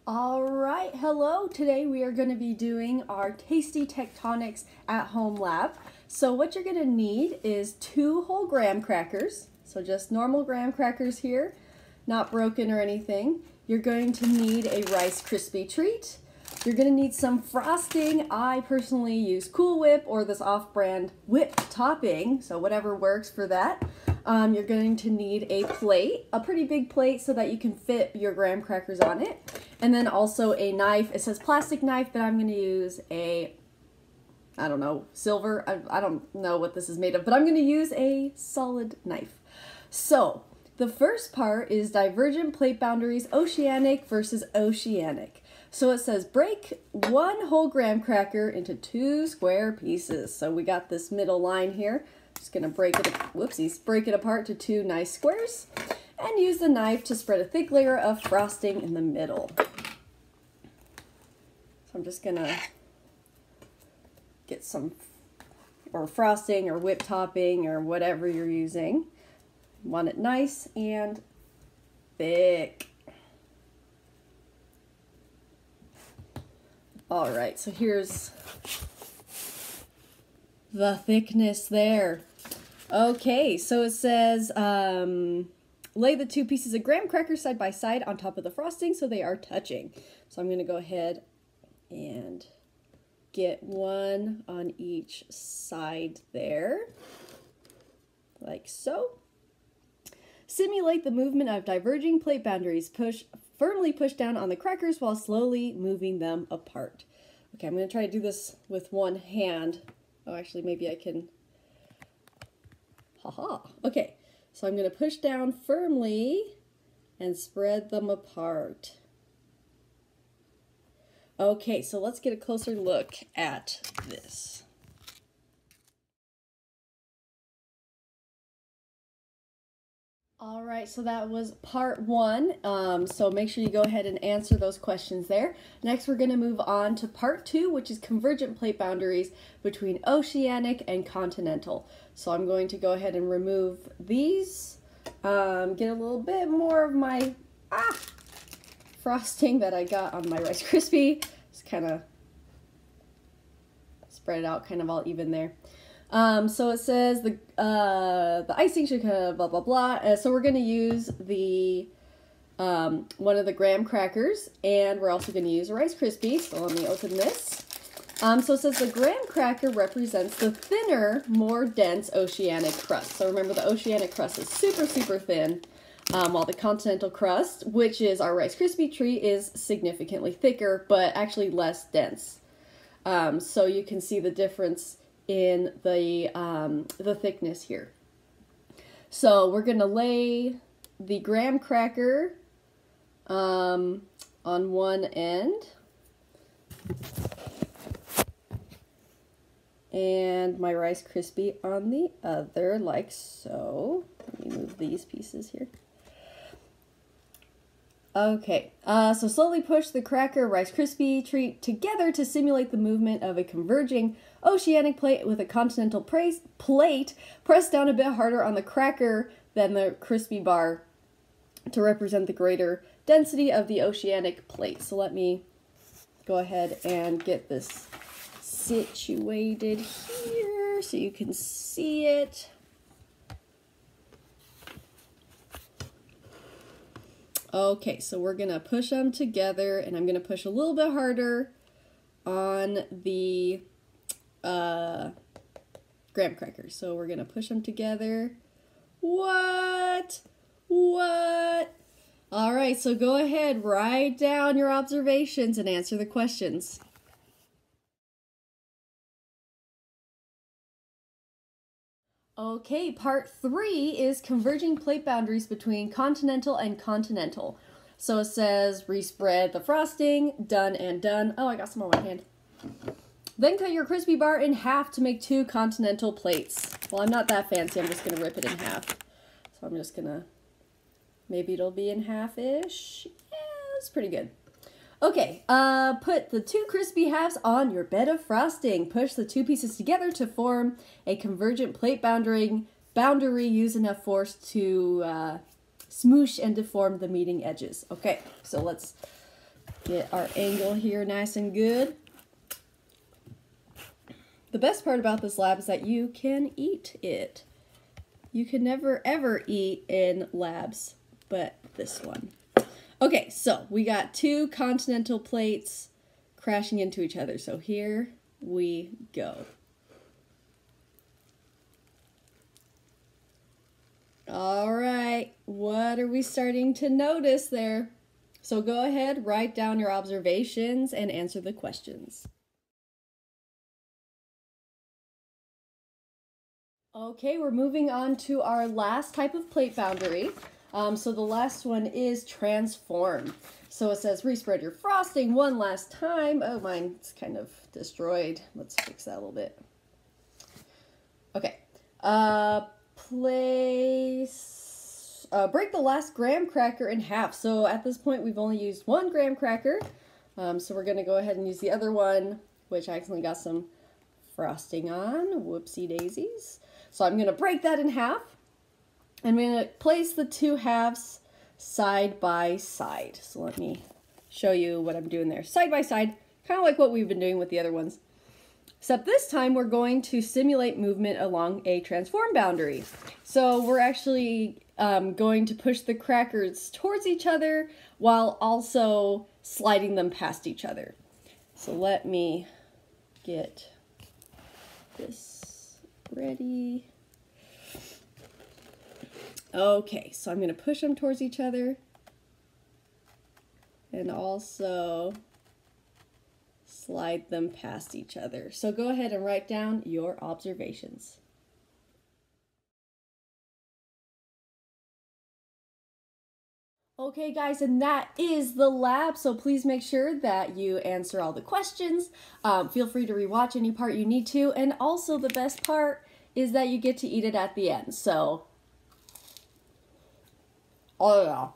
All right, hello. Today we are going to be doing our tasty Tectonics at home lab. So what you're going to need is 2 whole graham crackers. So just normal graham crackers here, not broken or anything. You're going to need a Rice Krispie treat. You're going to need some frosting. I personally use Cool Whip or this off-brand whip topping, so whatever works for that. You're going to need a plate, a pretty big plate so that you can fit your graham crackers on it. And then also a knife. It says plastic knife, but I'm going to use a, I don't know, silver. I don't know what this is made of, but I'm going to use a solid knife. So the first part is divergent plate boundaries, oceanic versus oceanic. So it says break 1 whole graham cracker into 2 square pieces. So we got this middle line here. Just going to break it apart to 2 nice squares and use the knife to spread a thick layer of frosting in the middle. So I'm just going to get some frosting or whip topping or whatever you're using. Want it nice and thick. All right, so here's the thickness there. Okay, so it says lay the 2 pieces of graham crackers side by side on top of the frosting so they are touching. So I'm going to go ahead and get 1 on each side there, like so. Simulate the movement of diverging plate boundaries. Firmly push down on the crackers while slowly moving them apart. Okay, I'm going to try to do this with 1 hand. Oh, actually, maybe I can. Haha. Okay, so I'm going to push down firmly and spread them apart. Okay, so let's get a closer look at this. All right, so that was part 1. So make sure you go ahead and answer those questions there. Next, we're going to move on to part 2, which is convergent plate boundaries between oceanic and continental. So I'm going to go ahead and remove these, get a little bit more of my frosting that I got on my Rice Krispie. Just kind of spread it out kind of all even there. So it says the icing should kind of blah, blah, blah. So we're going to use the, one of the graham crackers, and we're also going to use a Rice Krispie. So let me open this. So it says the graham cracker represents the thinner, more dense oceanic crust. So remember, the oceanic crust is super, super thin, while the continental crust, which is our Rice Krispie treat, is significantly thicker, but actually less dense. So you can see the difference in the thickness here. So we're going to lay the graham cracker on one end and my Rice Krispie on the other, like so. Let me move these pieces here. Okay, so slowly push the cracker Rice Krispie treat together to simulate the movement of a converging oceanic plate with a continental plate. Press down a bit harder on the cracker than the crispy bar to represent the greater density of the oceanic plate. So let me go ahead and get this situated here so you can see it. Okay, so we're going to push them together, and I'm going to push a little bit harder on the graham crackers. So we're going to push them together. What? All right, so go ahead, write down your observations and answer the questions. Okay, part 3 is converging plate boundaries between continental and continental. So it says respread the frosting, done and done. Oh, I got some on my hand. Then cut your crispy bar in half to make 2 continental plates. Well, I'm not that fancy, I'm just going to rip it in half. So I'm just going to, maybe it'll be in half-ish. Yeah, that's pretty good. Okay, put the 2 crispy halves on your bed of frosting. Push the 2 pieces together to form a convergent plate boundary. Use enough force to smoosh and deform the meeting edges. Okay, so let's Get our angle here nice and good. The best part about this lab is that you can eat it. You can never ever eat in labs, but this one. Okay, so we got two continental plates crashing into each other. So here we go. All right, what are we starting to notice there? So go ahead, write down your observations and answer the questions. Okay, we're moving on to our last type of plate boundary. So the last one is transform. So it says respread your frosting one last time. Oh, mine's kind of destroyed. Let's fix that a little bit. Okay. Break the last graham cracker in half. So at this point, we've only used one graham cracker. So we're going to go ahead and use the other one, which I accidentally got some frosting on. Whoopsie daisies. So I'm going to break that in half. I'm going to place the two halves side by side. So let me show you what I'm doing there. Side by side, kind of like what we've been doing with the other ones. Except this time we're going to simulate movement along a transform boundary. So we're actually going to push the crackers towards each other while also sliding them past each other. So let me get this ready. Okay, so I'm going to push them towards each other and also slide them past each other. So go ahead and write down your observations. Okay guys, and that is the lab, so please make sure that you answer all the questions. Feel free to rewatch any part you need to, and also the best part is that you get to eat it at the end. So, oh yeah.